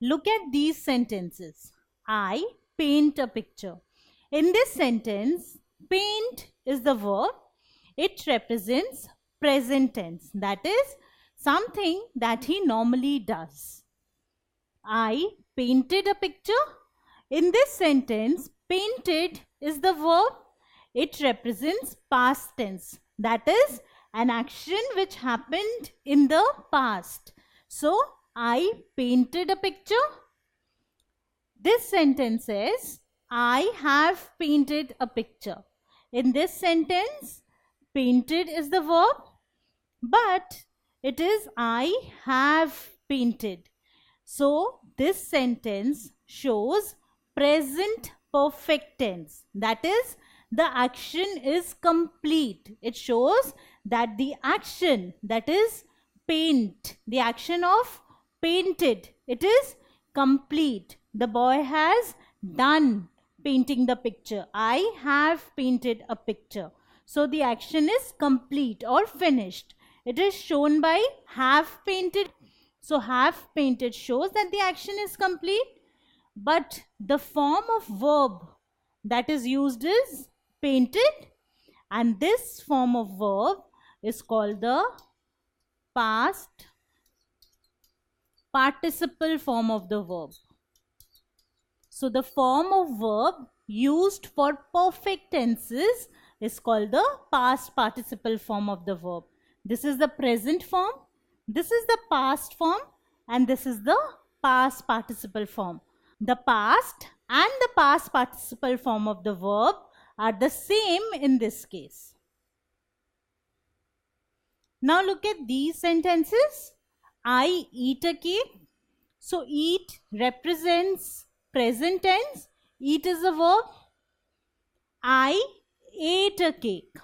look at these sentences. I paint a picture. In this sentence, paint is the verb. It represents present tense. That is something that he normally does. I painted a picture. In this sentence, painted is the verb. It represents past tense. That is an action which happened in the past. So, I painted a picture. This sentence says, I have painted a picture. In this sentence, painted is the verb, but it is I have painted. So, this sentence shows present perfect tense. That is, the action is complete. It shows that the action, that is paint, the action of painted, it is complete. The boy has done painting the picture. I have painted a picture. So the action is complete or finished. It is shown by have painted. So have painted shows that the action is complete. But the form of verb that is used is painted, and this form of verb is called the past participle form of the verb. So the form of verb used for perfect tenses is called the past participle form of the verb. This is the present form, this is the past form, and this is the past participle form. The past and the past participle form of the verb are the same in this case. Now look at these sentences. I eat a cake. So eat represents present tense. Eat is a verb. I ate a cake.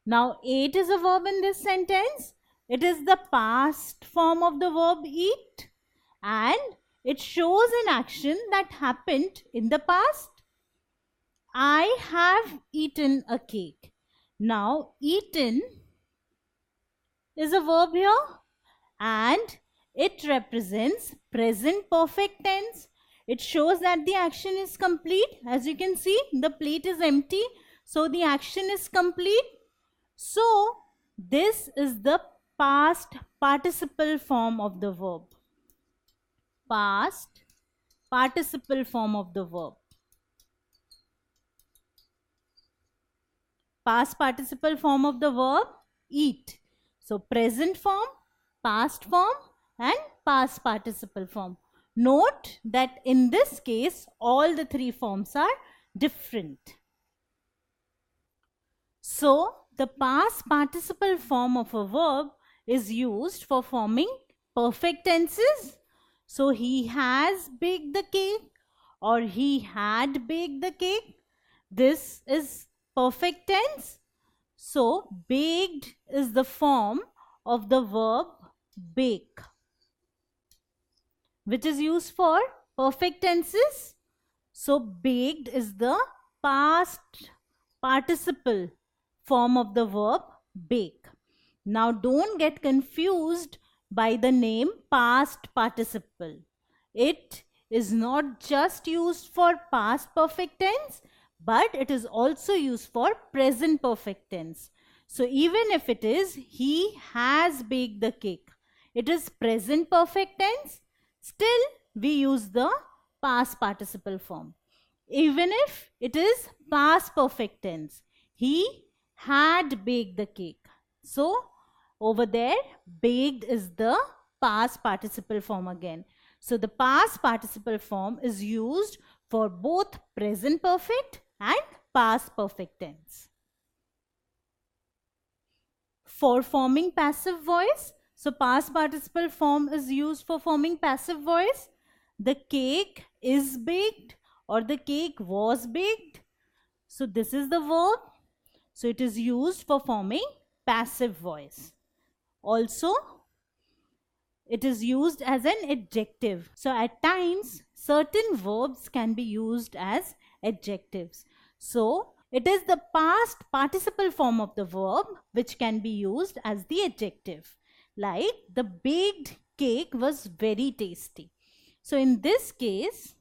Now ate is a verb in this sentence. It is the past form of the verb eat, and it shows an action that happened in the past. I have eaten a cake. Now eaten is a verb here, and it represents present perfect tense. It shows that the action is complete. As you can see, the plate is empty, so the action is complete. So this is the past participle form of the verb. Past participle form of the verb. Past participle form of the verb eat. So present form, past form, and past participle form. Note that in this case all the three forms are different. So the past participle form of a verb is used for forming perfect tenses. So he has baked the cake, or he had baked the cake. This is perfect tense. So baked is the form of the verb bake, which is used for perfect tenses. So baked is the past participle form of the verb bake. Now don't get confused by the name past participle. It is not just used for past perfect tense, but it is also used for present perfect tense. So even if it is he has baked the cake, it is present perfect tense, still we use the past participle form. Even if it is past perfect tense, he had baked the cake. So over there, baked is the past participle form again. So the past participle form is used for both present perfect and past perfect tense. For forming passive voice, so past participle form is used for forming passive voice. The cake is baked, or the cake was baked. So this is the verb. So it is used for forming passive voice. Also, it is used as an adjective. So at times, certain verbs can be used as adjectives. So it is the past participle form of the verb which can be used as the adjective. Like, the baked cake was very tasty. So in this case,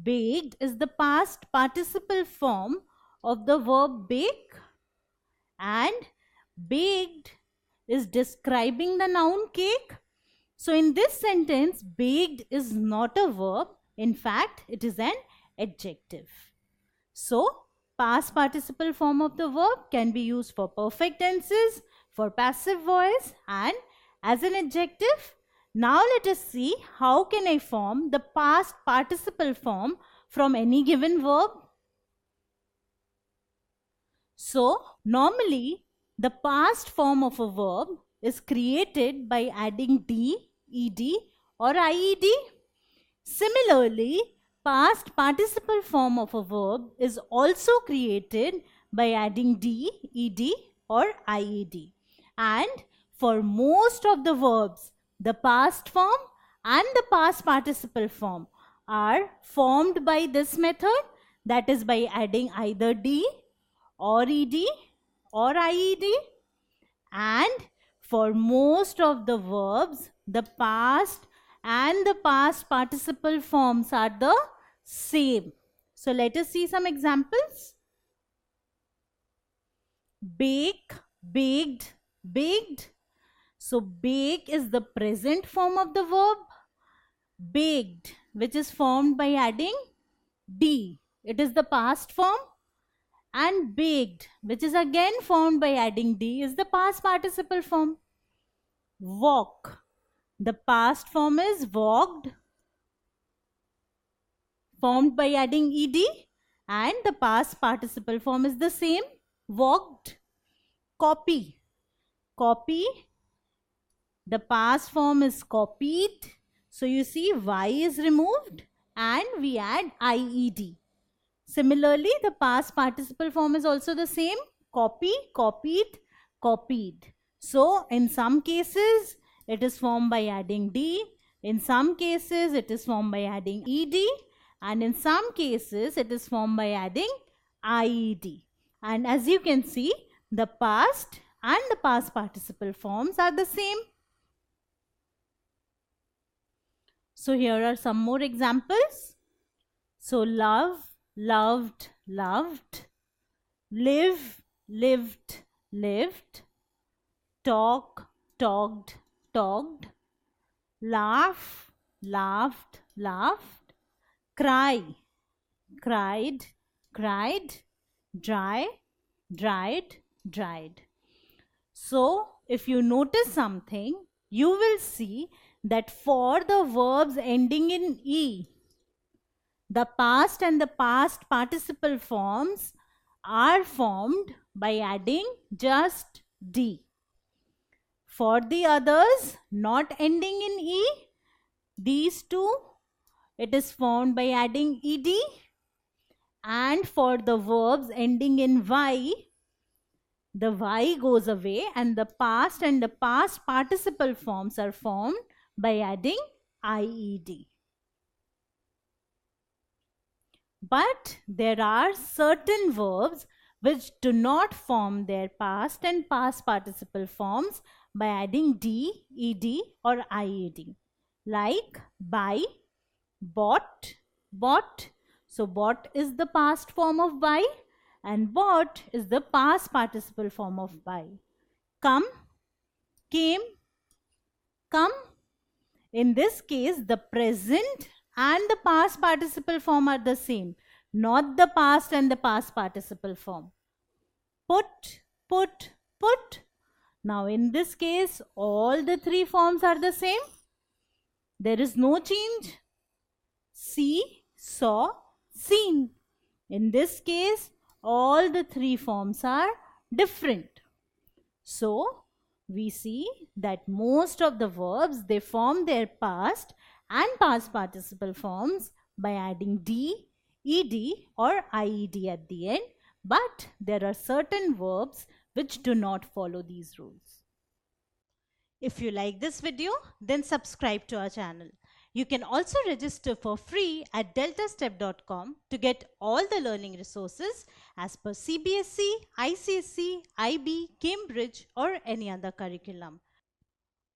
baked is the past participle form of the verb bake, and baked is describing the noun cake. So in this sentence, baked is not a verb. In fact, it is an adjective. So past participle form of the verb can be used for perfect tenses, for passive voice, and as an adjective. Now let us see how can I form the past participle form from any given verb. So normally the past form of a verb is created by adding d, ed or ied. Similarly, past participle form of a verb is also created by adding d, ed or ied. And for most of the verbs, the past form and the past participle form are formed by this method, that is by adding either d or ed or ied. And for most of the verbs, the past and the past participle forms are the same. So let us see some examples. Bake, baked, baked. So bake is the present form of the verb. Baked, which is formed by adding d, it is the past form. And baked, which is again formed by adding d, is the past participle form. Walk, the past form is walked, formed by adding ed, and the past participle form is the same, walked. Copy, copy, the past form is copied. So you see y is removed and we add ied. Similarly, the past participle form is also the same, copy, copied, copied. So in some cases it is formed by adding d, in some cases it is formed by adding ed, and in some cases it is formed by adding ied. And as you can see, the past and the past participle forms are the same. So here are some more examples. So love, loved, loved. Live, lived, lived. Talk, talked, talked. Laugh, laughed, laughed. Cry, cried, cried. Dry, dried, dried. So if you notice something, you will see that for the verbs ending in e, the past and the past participle forms are formed by adding just d. For the others not ending in e, these two, it is formed by adding ed. And for the verbs ending in y, the y goes away and the past and the past participle forms are formed by adding ied. But there are certain verbs which do not form their past and past participle forms by adding d, ed or ied. Like buy, bought, bought. So bought is the past form of buy and bought is the past participle form of buy. Come, came, come. In this case, the present and the past participle form are the same, not the past and the past participle form. Put, put, put. Now in this case, all the three forms are the same. There is no change. See, saw, seen. In this case, all the three forms are different. So we see that most of the verbs, they form their past and past participle forms by adding d, ed or ied at the end, but there are certain verbs which do not follow these rules. If you like this video, then subscribe to our channel. You can also register for free at deltastep.com to get all the learning resources as per CBSE, ICSE, IB, Cambridge or any other curriculum.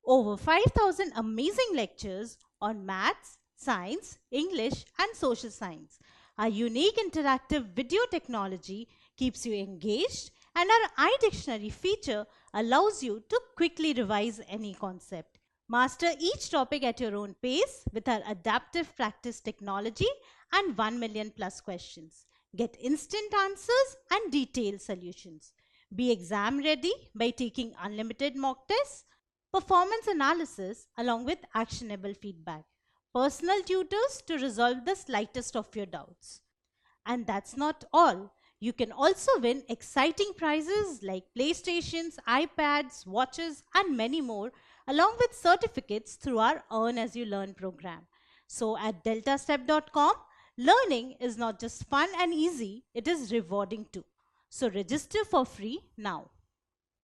Over 5,000 amazing lectures on maths, science, English, and social science. Our unique interactive video technology keeps you engaged, and our iDictionary feature allows you to quickly revise any concept. Master each topic at your own pace with our adaptive practice technology and 1 million plus questions. Get instant answers and detailed solutions. Be exam ready by taking unlimited mock tests, performance analysis along with actionable feedback, personal tutors to resolve the slightest of your doubts. And that's not all. You can also win exciting prizes like PlayStations, iPads, watches, and many more, along with certificates through our Earn As You Learn program. So at deltastep.com, learning is not just fun and easy, it is rewarding too. So register for free now.